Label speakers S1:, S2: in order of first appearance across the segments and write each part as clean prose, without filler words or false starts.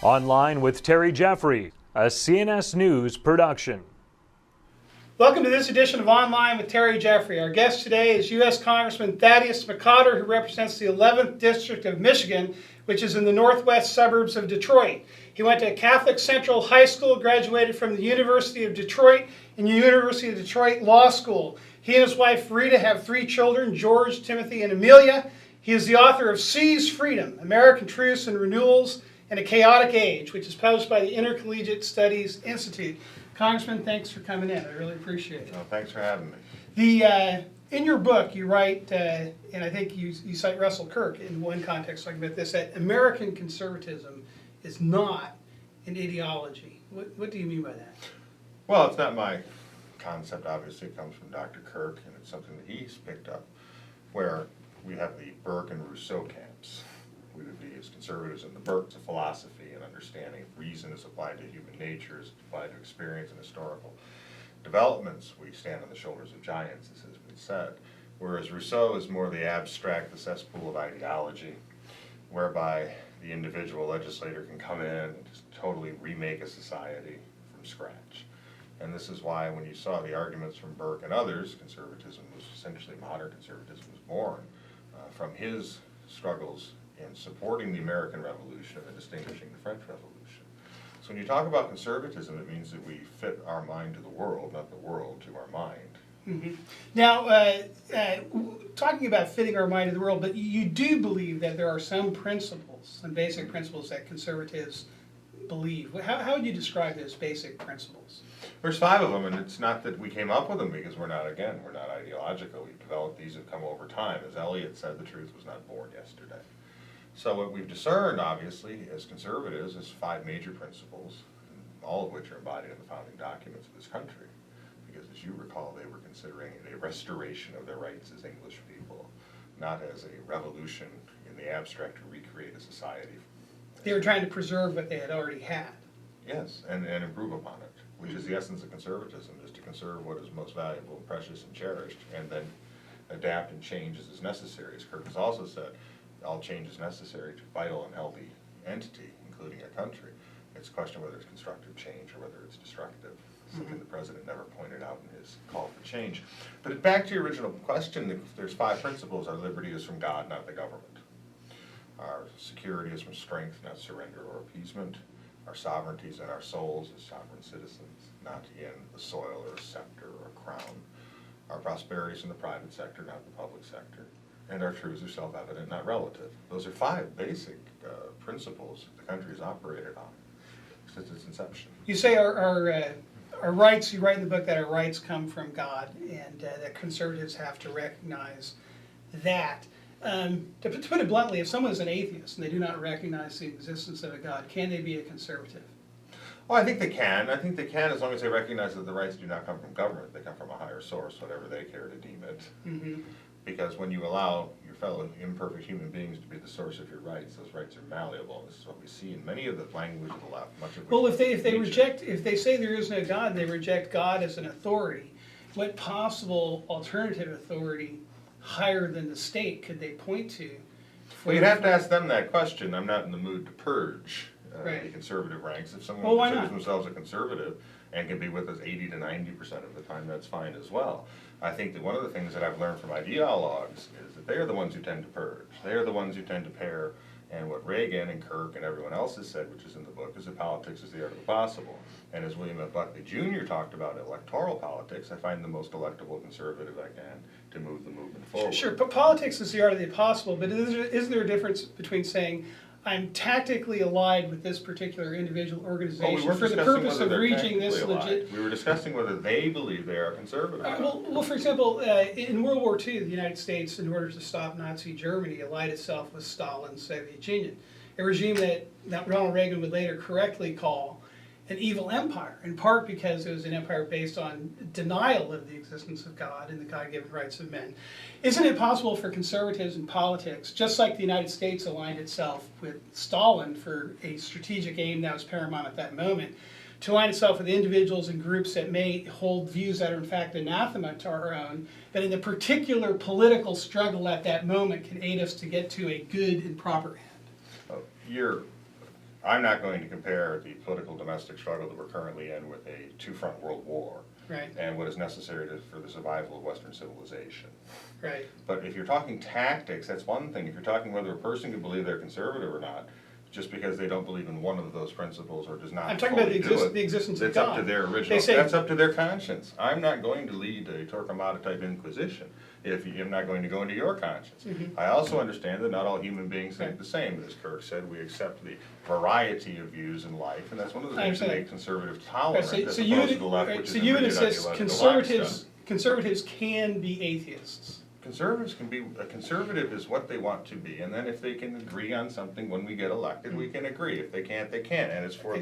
S1: Online with Terry Jeffrey, a CNS News production.
S2: Welcome to this edition of Online with Terry Jeffrey. Our guest today is U.S. Congressman Thaddeus McCotter, who represents the 11th District of Michigan, which is in the northwest suburbs of Detroit. He went to Catholic Central High School, graduated from the University of Detroit and University of Detroit Law School. He and his wife Rita have 3 children, George, Timothy, and Amelia. He is the author of Seize Freedom, American Truths and Renewals in a Chaotic Age, which is published by the Intercollegiate Studies Institute. Congressman, thanks for coming in. I really appreciate it.
S3: Well, thanks for having me.
S2: In your book, you write, and I think you cite Russell Kirk in one context talking about this, that American conservatism is not an ideology. What do you mean by that?
S3: Well, it's not my concept. Obviously, it comes from Dr. Kirk, and it's something that he's picked up, where we have the Burke and Rousseau camps. We would be as conservatives in the Burke to philosophy and understanding of reason as applied to human nature, as applied to experience and historical developments. We stand on the shoulders of giants, as has been said. Whereas Rousseau is more the abstract, the cesspool of ideology, whereby the individual legislator can come in and just totally remake a society from scratch. And this is why when you saw the arguments from Burke and others, conservatism was essentially, modern conservatism was born from his struggles in supporting the American Revolution and distinguishing the French Revolution. So when you talk about conservatism, it means that we fit our mind to the world, not the world to our mind.
S2: Mm-hmm. Now, talking about fitting our mind to the world, but you do believe that there are some principles, some basic principles that conservatives believe. How would you describe those basic principles?
S3: There's 5 of them, and it's not that we came up with them because we're not ideological. We've developed these have come over time. As Eliot said, the truth was not born yesterday. So what we've discerned, obviously, as conservatives, is 5 major principles, all of which are embodied in the founding documents of this country. Because as you recall, they were considering a restoration of their rights as English people, not as a revolution in the abstract to recreate a society.
S2: They were trying to preserve what they had already had.
S3: Yes, and improve upon it, which is the essence of conservatism, is to conserve what is most valuable, precious, and cherished, and then adapt and change as is necessary. As Kirk has also said, all change is necessary to a vital and healthy entity, including a country. It's a question of whether it's constructive change or whether it's destructive, something the President never pointed out in his call for change. But back to your original question, there's 5 principles. Our liberty is from God, not the government. Our security is from strength, not surrender or appeasement. Our sovereignty is in our souls as sovereign citizens, not in the soil or a scepter or a crown. Our prosperity is in the private sector, not the public sector. And our truths are self-evident, not relative. Those are 5 basic principles the country has operated on since its inception.
S2: You say our rights, you write in the book that our rights come from God, and that conservatives have to recognize that. To put it bluntly, if someone is an atheist and they do not recognize the existence of a God, can they be a conservative?
S3: Well, I think they can. I think they can as long as they recognize that the rights do not come from government. They come from a higher source, whatever they care to deem it. Mm-hmm. Because when you allow your fellow imperfect human beings to be the source of your rights, those rights are malleable. This is what we see in many of the language of the left. Much of
S2: well, if they say there is no God, they reject God as an authority. What possible alternative authority higher than the state could they point to?
S3: Well, you'd have to ask them that question. I'm not in the mood to purge
S2: right.
S3: the conservative ranks. If someone considers themselves a conservative and can be with us 80 to 90% of the time, that's fine as well. I think that one of the things that I've learned from ideologues is that they are the ones who tend to purge. They are the ones who tend to pair. And what Reagan and Kirk and everyone else has said, which is in the book, is that politics is the art of the possible. And as William F. Buckley Jr. talked about electoral politics, I find the most electable conservative I can to move the movement forward.
S2: Sure, but politics is the art of the possible, but is there a difference between saying, I'm tactically allied with this particular individual organization for the purpose of reaching this legit...
S3: We were discussing whether they believe they are conservative.
S2: Well, for example, in World War II, the United States, in order to stop Nazi Germany, allied itself with Stalin's Soviet Union, a regime that Ronald Reagan would later correctly call an evil empire, in part because it was an empire based on denial of the existence of God and the God-given rights of men. Isn't it possible for conservatives in politics, just like the United States aligned itself with Stalin for a strategic aim that was paramount at that moment, to align itself with individuals and groups that may hold views that are in fact anathema to our own, but in the particular political struggle at that moment can aid us to get to a good and proper end?
S3: I'm not going to compare the political domestic struggle that we're currently in with a two-front world war.
S2: Right.
S3: And what is necessary for the survival of Western civilization.
S2: Right.
S3: But if you're talking tactics, that's one thing. If you're talking whether a person can believe they're conservative or not, just because they don't believe in one of those principles or does not
S2: I'm talking about the
S3: the
S2: existence of
S3: that's
S2: God.
S3: up to their original,
S2: They say,
S3: that's up to their conscience. I'm not going to lead a Torquemada type inquisition if I'm not going to go into your conscience. I also understand that not all human beings think the same. As Kirk said, we accept the variety of views in life, and that's one of the things that make conservatives tolerant as opposed to the left, which is
S2: so you would insist
S3: conservatives
S2: conservatives can be atheists.
S3: Conservatives can be, a conservative is what they want to be, and then if they can agree on something when we get elected, we can agree. If they can't, they can't, and it's for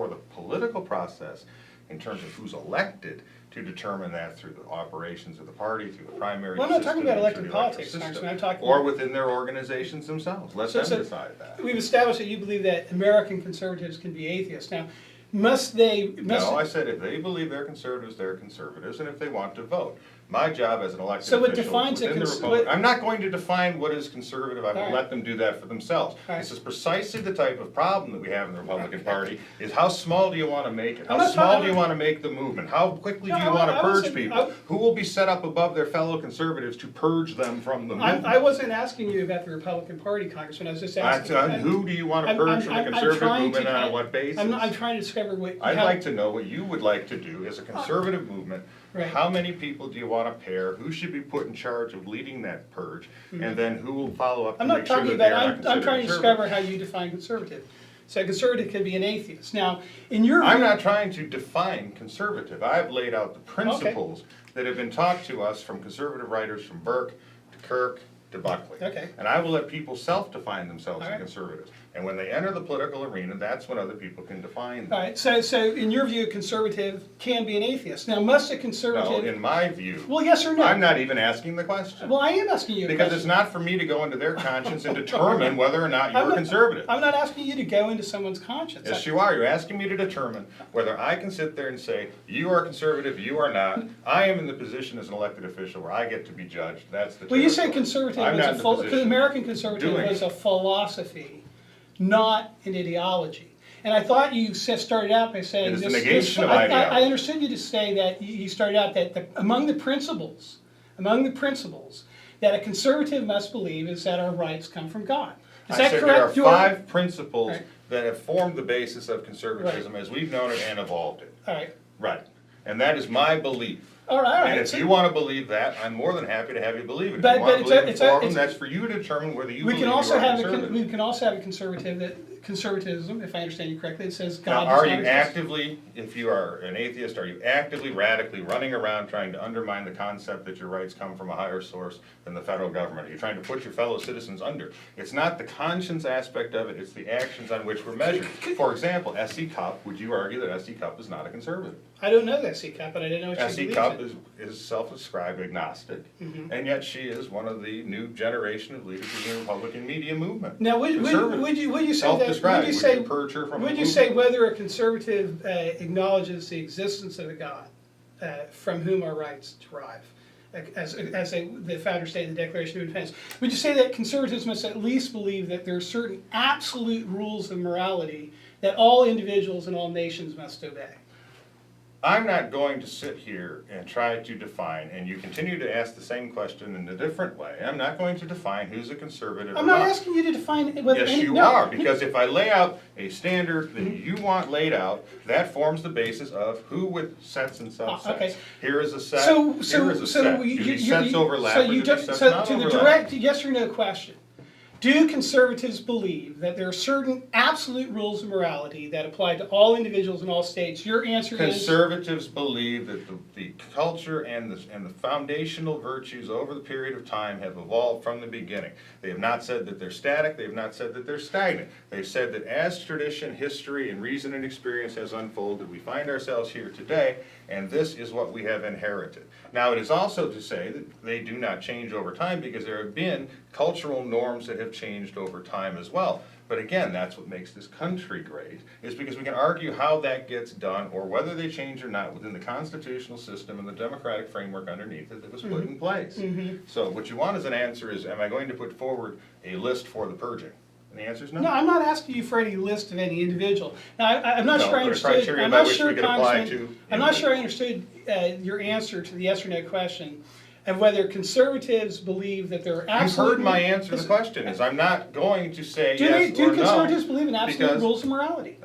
S3: the political process in terms of who's elected to determine that through the operations of the party, through the primary system.
S2: Well, I'm not talking about
S3: and
S2: elected
S3: through the electoral
S2: politics,
S3: system.
S2: Congressman. I'm talking
S3: Or within their organizations themselves. Let them decide that.
S2: We've established that you believe that American conservatives can be atheists. Now, must they?
S3: No, I said if they believe they're conservatives, and if they want to vote. My job as an elected
S2: So what
S3: official
S2: defines
S3: within the Republic, I'm not going to define what is conservative, I will let them do that for themselves. This is precisely the type of problem that we have in the Republican Party, is how small do you want to make it? How small do you want to make the movement? How quickly do you want to purge people? Who will be set up above their fellow conservatives to purge them from the movement?
S2: I wasn't asking you about the Republican Party, Congressman, I was just asking.
S3: Who do you want to purge from the conservative movement and on what basis?
S2: I'm trying to discover what.
S3: I'd like to know what you would like to do as a conservative movement. How many people do you want to pair? Who should be put in charge of leading that purge? And then who will follow up to make sure that they are not considered
S2: I'm trying to discover how you define conservative. So a conservative could be an atheist. Now, in your view,
S3: I'm not trying to define conservative. I've laid out the principles that have been taught to us from conservative writers from Burke to Kirk to Buckley. And I will let people self-define themselves as conservatives. And when they enter the political arena, that's when other people can define them.
S2: All right, so in your view, a conservative can be an atheist. Now, must a conservative...
S3: No, in my view...
S2: Well, yes or no?
S3: I'm not even asking the question.
S2: Well, I am asking you a
S3: because
S2: question.
S3: It's not for me to go into their conscience and determine whether or not you're conservative.
S2: I'm not asking you to go into someone's conscience.
S3: Yes, you are. You're asking me to determine whether I can sit there and say, you are conservative, you are not. I am in the position as an elected official where I get to be judged. That's the
S2: Well, you say conservative American conservative was a philosophy, not an ideology. And I thought you started out by saying
S3: it is the negation of ideology.
S2: I understood you to say that you started out that among the principles that a conservative must believe is that our rights come from God. Is that correct?
S3: There are 5 principles that have formed the basis of conservatism as we've known it and evolved it.
S2: All right.
S3: Right. And that is my belief.
S2: All right.
S3: And if you want to believe that, I'm more than happy to have you believe it. If
S2: But
S3: you want to believe in 4 of them, that's for you to determine whether you believe you are conservative.
S2: We can also have a conservatism, if I understand you correctly, it says God
S3: now, are
S2: does
S3: you
S2: not
S3: actively, if you are an atheist, are you actively, radically running around trying to undermine the concept that your rights come from a higher source than the federal government? Are you trying to put your fellow citizens under? It's not the conscience aspect of it, it's the actions on which we're measured. For example, S.E. Cupp, would you argue that S.E. Cupp is not a conservative?
S2: I don't know S.E. Cupp, but I didn't know what she believes
S3: Cupp is self-described agnostic, and yet she is one of the new generation of leaders in the Republican media movement.
S2: Now, would you say that? Would you say whether a conservative acknowledges the existence of a God from whom our rights derive, as the founders state in the Declaration of Independence? Would you say that conservatives must at least believe that there are certain absolute rules of morality that all individuals and all nations must obey?
S3: I'm not going to sit here and try to define, and you continue to ask the same question in a different way. I'm not going to define who's a conservative
S2: I'm not asking you to define whether
S3: Yes, you are, because if I lay out a standard that you want laid out, that forms the basis of who with sets and subsets. Here is a set, here is a set. Do these sets overlap or do these sets not overlap?
S2: To the direct yes or no question, do conservatives believe that there are certain absolute rules of morality that apply to all individuals in all states? Your answer is...
S3: Conservatives believe that the culture and the foundational virtues over the period of time have evolved from the beginning. They have not said that they're static, they have not said that they're stagnant. They've said that as tradition, history, and reason and experience has unfolded, we find ourselves here today, and this is what we have inherited. Now, it is also to say that they do not change over time because there have been cultural norms that have changed over time as well. But again, that's what makes this country great, is because we can argue how that gets done or whether they change or not within the constitutional system and the democratic framework underneath it that was put in place. So what you want as an answer is, am I going to put forward a list for the purging? And And the answer is no.
S2: No, I'm not asking you for any list of any individual. Now, I'm not
S3: No,
S2: sure I
S3: but a
S2: understood.
S3: criteria
S2: I'm
S3: by
S2: not
S3: which
S2: sure,
S3: we could apply
S2: Congressman,
S3: to
S2: I'm not sure I understood your answer to the yes or no question of whether conservatives believe that there are
S3: You've
S2: absolute.
S3: heard my answer to the question, is I'm not going to say
S2: Do
S3: yes or no.
S2: conservatives believe in absolute
S3: because,
S2: rules of morality?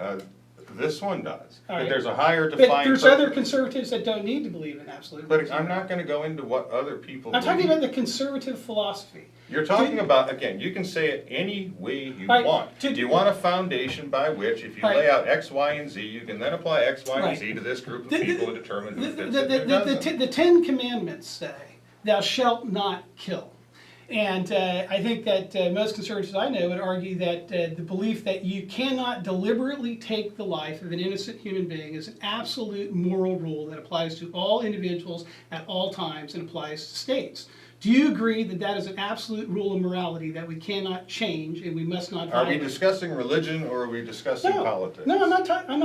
S3: This one does.
S2: All
S3: But
S2: right.
S3: there's a higher
S2: But
S3: defined
S2: there's other
S3: purpose.
S2: conservatives that don't need to believe in absolute rules.
S3: But
S2: of
S3: I'm not
S2: morality.
S3: gonna go into what other people
S2: I'm talking
S3: believe.
S2: about the conservative philosophy.
S3: You're talking about, again, you can say it any way you
S2: Right.
S3: want. You want a foundation by which, if you
S2: Right.
S3: lay out X, Y, and Z, you can then apply X, Y, and
S2: Right.
S3: Z to this group of
S2: The-
S3: people and determine who fits it
S2: The,
S3: and who doesn't.
S2: the Ten Commandments say, "Thou shalt not kill." And I think that most conservatives I know would argue that the belief that you cannot deliberately take the life of an innocent human being is an absolute moral rule that applies to all individuals at all times and applies to states. Do you agree that that is an absolute rule of morality that we cannot change and we must not
S3: Are we
S2: violate?
S3: discussing religion or are we discussing politics?
S2: No, I'm not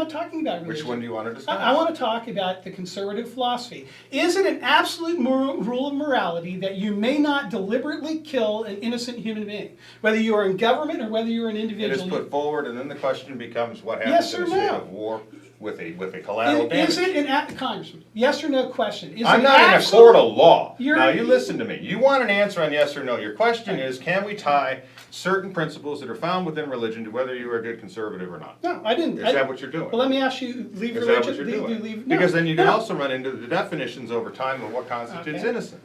S2: talking about religion.
S3: Which one do you want to discuss?
S2: I want to talk about the conservative philosophy. Is it an absolute rule of morality that you may not deliberately kill an innocent human being, whether you are in government or whether you're an
S3: It
S2: individual?
S3: is put forward, and then the question becomes what
S2: Yes
S3: happens
S2: or
S3: in a state
S2: no?
S3: of war with a collateral damage.
S2: Is it an Congressman? Yes or no question? Is
S3: I'm
S2: it
S3: not in a
S2: absolute-
S3: court of law.
S2: You're-
S3: Now, you listen to me. You want an answer on yes or no. Your question is, can we tie certain principles that are found within religion to whether you are a good conservative or not?
S2: No, I didn't.
S3: Is that what you're doing?
S2: Well, let me ask you. Leave
S3: Is
S2: religion.
S3: that what you're doing?
S2: No,
S3: Because then you can
S2: no.
S3: also run into the definitions over time of what constitutes
S2: Okay.
S3: innocent.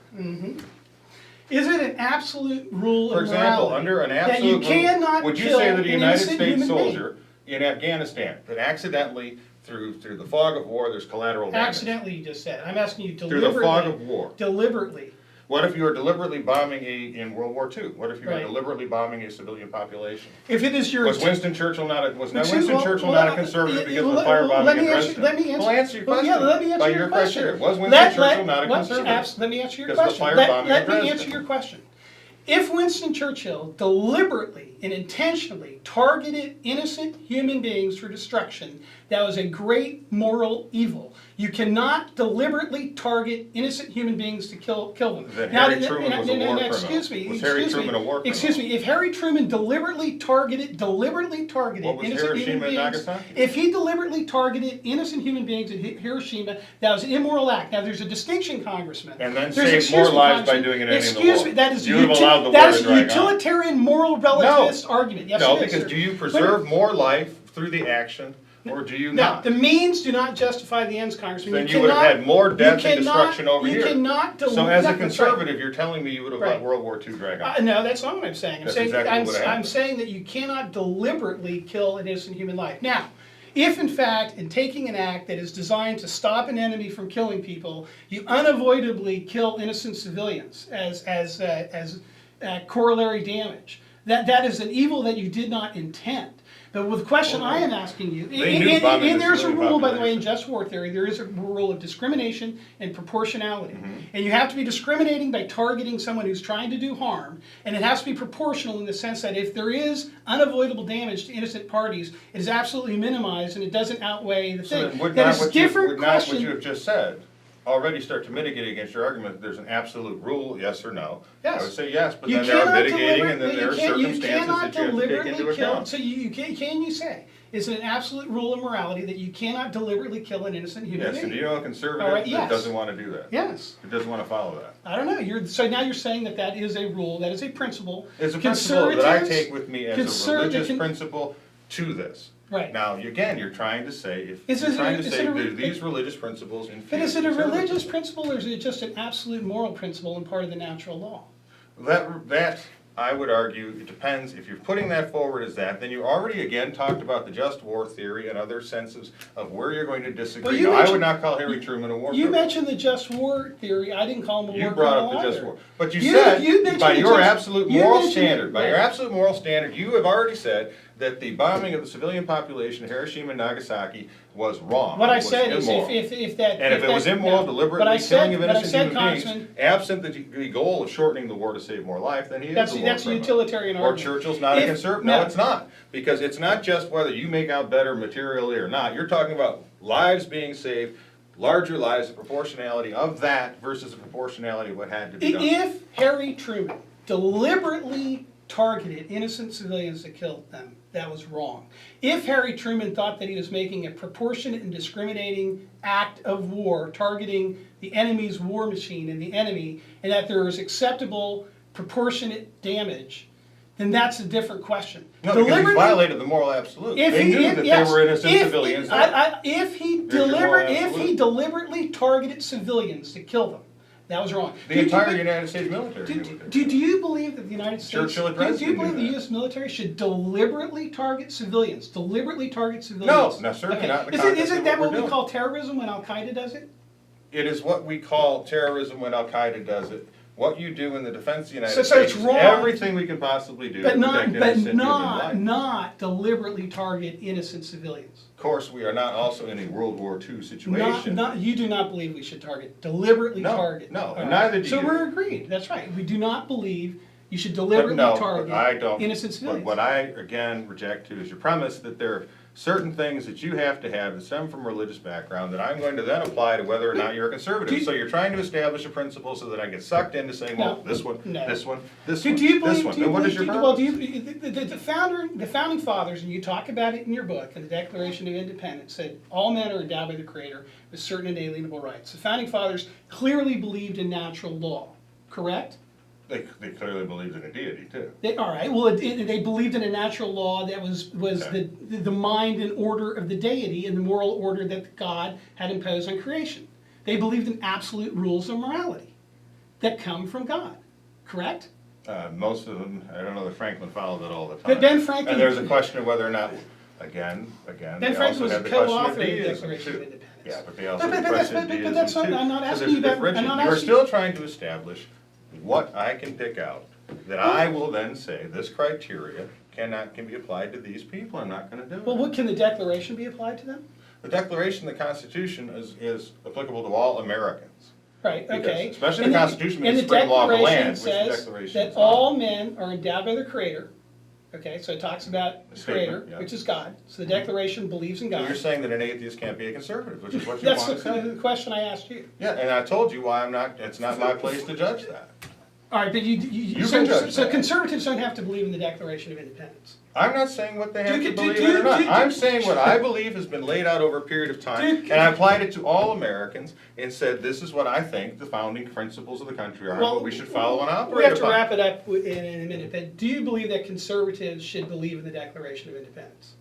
S2: Is it an absolute rule
S3: For
S2: of
S3: example,
S2: morality
S3: under an
S2: that you
S3: absolute rule,
S2: cannot
S3: would you
S2: kill
S3: say that a
S2: an
S3: United
S2: innocent
S3: States
S2: human being?
S3: soldier in Afghanistan that accidentally, through the fog of war, there's collateral damage?
S2: Accidentally, you just said. I'm asking you
S3: Through
S2: deliberately.
S3: the fog of war.
S2: Deliberately.
S3: What if you were deliberately bombing in World War II? What if you were
S2: Right.
S3: deliberately bombing a civilian population?
S2: If it is your
S3: Was Winston Churchill not a, was not
S2: Excuse-
S3: Winston
S2: well,
S3: Churchill
S2: well,
S3: not a conservative because of the
S2: let
S3: firebombing
S2: me
S3: in
S2: answer-
S3: Dresden?
S2: let me answer-
S3: Well, answer your
S2: well,
S3: question.
S2: yeah, let me answer
S3: by
S2: your
S3: your
S2: question.
S3: criteria. Was Winston
S2: Let
S3: Churchill not a conservative?
S2: Let me answer your
S3: Because of the
S2: question.
S3: firebombing
S2: Let
S3: in
S2: me
S3: Dresden.
S2: answer your question. If Winston Churchill deliberately and intentionally targeted innocent human beings for destruction, that was a great moral evil. You cannot deliberately target innocent human beings to kill them.
S3: Then Harry Truman was a war criminal.
S2: Excuse me.
S3: Was Harry
S2: excuse me,
S3: Truman a war criminal?
S2: Excuse me. If Harry Truman deliberately targeted
S3: What was
S2: innocent human
S3: Hiroshima and
S2: beings,
S3: Nagasaki?
S2: if he deliberately targeted innocent human beings in Hiroshima, that was an immoral act. Now, there's a distinction, Congressman.
S3: And then
S2: There's-
S3: saved
S2: excuse
S3: more
S2: me,
S3: lives by
S2: Congressman.
S3: doing it ending the
S2: Excuse
S3: war.
S2: me, that is
S3: You would have allowed the war
S2: that
S3: to
S2: is
S3: drag on.
S2: utilitarian moral relativist argument. Yes,
S3: No,
S2: it is,
S3: because
S2: sir.
S3: do you
S2: But-
S3: preserve more life through the action, or do you
S2: No,
S3: not?
S2: the means do not justify the ends, Congressman.
S3: Then you would have had more death and destruction over here.
S2: You cannot
S3: So as a
S2: that's right.
S3: conservative, you're telling me you would have let
S2: Right.
S3: World War II drag on?
S2: No, that's not what I'm saying.
S3: That's exactly what
S2: I'm
S3: happened.
S2: saying that you cannot deliberately kill an innocent human life. Now, if in fact, in taking an act that is designed to stop an enemy from killing people, you unavoidably kill innocent civilians as corollary damage, that is an evil that you did not intend. But with the question I am asking you,
S3: They knew bombing
S2: and
S3: the
S2: there's a
S3: civilian
S2: rule, by the way, in
S3: population.
S2: just war theory, there is a rule of discrimination and proportionality.
S3: Mm-hmm.
S2: And you have to be discriminating by targeting someone who's trying to do harm, and it has to be proportional in the sense that if there is unavoidable damage to innocent parties, it is absolutely minimized and it doesn't outweigh the
S3: So
S2: thing.
S3: then would
S2: That
S3: not
S2: is
S3: what you,
S2: different
S3: would not what
S2: question.
S3: you have just said already start to mitigate against your argument that there's an absolute rule, yes or no?
S2: Yes.
S3: I would say yes, but
S2: You
S3: then there are
S2: cannot
S3: mitigating and then
S2: deliberately-
S3: there are
S2: you can't-
S3: circumstances
S2: you cannot
S3: that you have to take into
S2: deliberately kill.
S3: account.
S2: So can you say, is it an absolute rule of morality that you cannot deliberately kill an innocent human
S3: Yes,
S2: being?
S3: and do you know a
S2: All
S3: conservative
S2: right,
S3: that
S2: yes.
S3: doesn't want to do that?
S2: Yes.
S3: It doesn't want to follow that.
S2: I don't know. So now you're saying that that is a rule, that is a principle.
S3: It's a principle that I
S2: Conservatives-
S3: take with me as a religious principle to this.
S2: Right.
S3: Now, again, you're trying to say,
S2: Is
S3: you're
S2: it-
S3: trying to
S2: is
S3: say
S2: it a-
S3: that these religious principles infuse
S2: But is it a religious
S3: conservatism.
S2: principle or is it just an absolute moral principle and part of the natural law?
S3: That, I would argue, it depends. If you're putting that forward as that, then you already again talked about the just war theory and other senses of where you're going to disagree.
S2: Well, you
S3: Now, I would
S2: mentioned-
S3: not call Harry Truman a war
S2: You
S3: criminal.
S2: mentioned the just war theory. I didn't call him a war
S3: You
S2: criminal
S3: brought up the just
S2: either.
S3: war. But you
S2: You
S3: said,
S2: mentioned
S3: by
S2: the
S3: your
S2: just-
S3: absolute
S2: you
S3: moral
S2: mentioned it,
S3: standard, by your
S2: right.
S3: absolute moral standard, you have already said that the bombing of the civilian population of Hiroshima and Nagasaki was wrong.
S2: What I
S3: was
S2: said is
S3: immoral.
S2: if that...
S3: And if it was
S2: that-
S3: immoral,
S2: no.
S3: deliberately
S2: But I said-
S3: killing of
S2: but I
S3: innocent
S2: said,
S3: human beings,
S2: Congressman,
S3: absent the goal of shortening the war to save more life, then he is
S2: That's
S3: a
S2: a
S3: war criminal.
S2: utilitarian
S3: Or
S2: argument.
S3: Churchill's not a
S2: If-
S3: conservative.
S2: no.
S3: No, it's not. Because it's not just whether you make out better materially or not. You're talking about lives being saved, larger lives, the proportionality of that versus the proportionality of what had to be done.
S2: If Harry Truman deliberately targeted innocent civilians to kill them, that was wrong. If Harry Truman thought that he was making a proportionate and discriminating act of war, targeting the enemy's war machine and the enemy, and that there was acceptable proportionate damage, then that's a different question.
S3: No, because he violated the moral absolute. They knew that they were innocent civilians.
S2: If he deliberately targeted civilians to kill them, that was wrong.
S3: The entire United States military.
S2: Do you believe that the United States?
S3: Churchill
S2: Do you believe the
S3: that.
S2: U.S. military should deliberately target civilians? Deliberately target
S3: No,
S2: civilians?
S3: certainly not.
S2: Isn't that what we call terrorism when Al Qaeda does it?
S3: It is what we call terrorism when Al Qaeda does it. What you do in the defense of the United
S2: So
S3: States
S2: it's
S3: is
S2: wrong.
S3: everything we can possibly do to protect innocent human life.
S2: Not deliberately target innocent civilians.
S3: Of course, we are not also in a World War II situation.
S2: You do not believe we should deliberately target.
S3: No, and neither do you.
S2: So we're agreed. That's right. We do not believe you should deliberately target innocent civilians.
S3: What I, again, reject too is your premise that there are certain things that you have to have that stem from religious background that I'm going to then apply to whether or not you're a conservative. So you're trying to establish a principle so that I get sucked into saying, well, this one, this one, this one, this one. Then what is your purpose?
S2: Well, the founding fathers, and you talk about it in your book, in the Declaration of Independence, said all men are endowed by the Creator with certain inalienable rights. The founding fathers clearly believed in natural law, correct?
S3: They clearly believed in a deity too.
S2: All right. Well, they believed in a natural law that was
S3: Okay.
S2: the mind and order of the deity and the moral order that God had imposed on creation. They believed in absolute rules of morality that come from God. Correct?
S3: Most of them, I don't know that Franklin followed it all the time.
S2: But Ben Franklin,
S3: and there's a question of whether or not, again,
S2: Ben Franklin was a co-author of the Declaration of Independence.
S3: Yeah, but they also had the question of deism
S2: that's not,
S3: too.
S2: I'm not
S3: So
S2: asking
S3: there's
S2: you
S3: a
S2: about.
S3: differentiation.
S2: I'm not
S3: You're
S2: asking.
S3: still trying to establish what I can pick out that I will then say this criteria can be applied to these people. I'm not going to do it.
S2: Well, what can the Declaration be applied to them?
S3: The Declaration, the Constitution is applicable to all Americans.
S2: Right. Okay.
S3: Because especially
S2: And
S3: the Constitution
S2: and
S3: means the supreme law of the land, which the
S2: says
S3: Declaration
S2: that
S3: is not.
S2: all men are endowed by the Creator. Okay, so it talks about the
S3: statement,
S2: Creator, which is God. So the Declaration believes in
S3: So
S2: God.
S3: you're saying that an atheist can't be a conservative, which is what you
S2: That's
S3: want to say.
S2: the question I asked you.
S3: Yeah, and I told you why I'm not. It's not my place to judge that.
S2: All right, but
S3: You can judge
S2: so
S3: that.
S2: conservatives don't have to believe in the Declaration of Independence.
S3: I'm not saying what they have
S2: Do-
S3: to
S2: do-
S3: believe
S2: do-
S3: in or not.
S2: do-
S3: I'm saying what I believe has been laid out over a period of time, and I applied it to all Americans and said, this is what I think the founding principles of the country are, and what we should follow and operate
S2: We have to
S3: upon.
S2: wrap it up in a minute, but do you believe that conservatives should believe in the Declaration of Independence?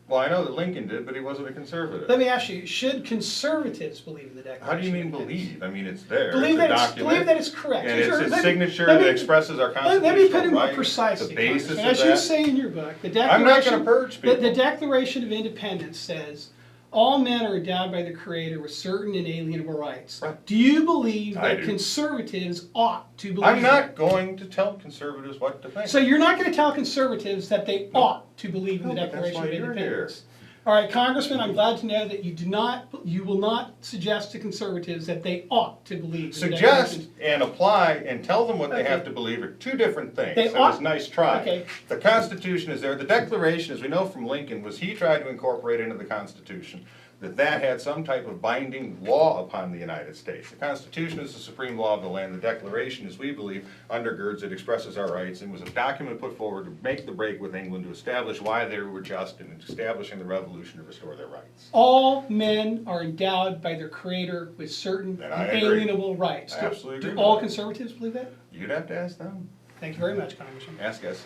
S3: Well, I know that Lincoln did, but he wasn't a conservative.
S2: Let me ask you, should conservatives believe in the Declaration?
S3: How do you mean
S2: of Independence?
S3: believe? I mean, it's there.
S2: Believe
S3: it's a
S2: that
S3: document.
S2: believe that it's correct.
S3: And it's
S2: Sure,
S3: a
S2: let me-
S3: signature
S2: let me-
S3: that expresses our
S2: Let
S3: constitutional
S2: me put it more
S3: right,
S2: precisely,
S3: the basis
S2: Congressman.
S3: of
S2: As you
S3: that.
S2: say in your book, the
S3: I'm not
S2: Declaration,
S3: going to purge people.
S2: the Declaration of Independence says, all men are endowed by the Creator with certain inalienable rights.
S3: Right.
S2: Do you believe
S3: I
S2: that
S3: do.
S2: conservatives ought to believe
S3: I'm not
S2: that?
S3: going to tell conservatives what to think.
S2: So you're not going to tell conservatives that they ought to believe in the
S3: No, but that's
S2: Declaration
S3: why
S2: of
S3: you're
S2: Independence. All right, Congressman, I'm glad to know that you will not suggest to conservatives that they ought to believe in the
S3: Suggest
S2: Declaration.
S3: and apply and tell them what they
S2: Okay.
S3: have to believe are two different things.
S2: They
S3: So it's
S2: ought-
S3: nice try.
S2: Okay.
S3: The Constitution is there. The Declaration, as we know from Lincoln, was he tried to incorporate into the Constitution that had some type of binding law upon the United States. The Constitution is the supreme law of the land. The Declaration, as we believe, undergirds it, expresses our rights, and was a document put forward to make the break with England, to establish why they were just in establishing the revolution to restore their rights.
S2: All men are endowed by their Creator with certain
S3: And I agree.
S2: inalienable rights.
S3: I absolutely agree
S2: Do
S3: with
S2: all
S3: that.
S2: conservatives believe that?
S3: You'd have to ask them.
S2: Thank you very much, Congressman.
S3: Ask SC.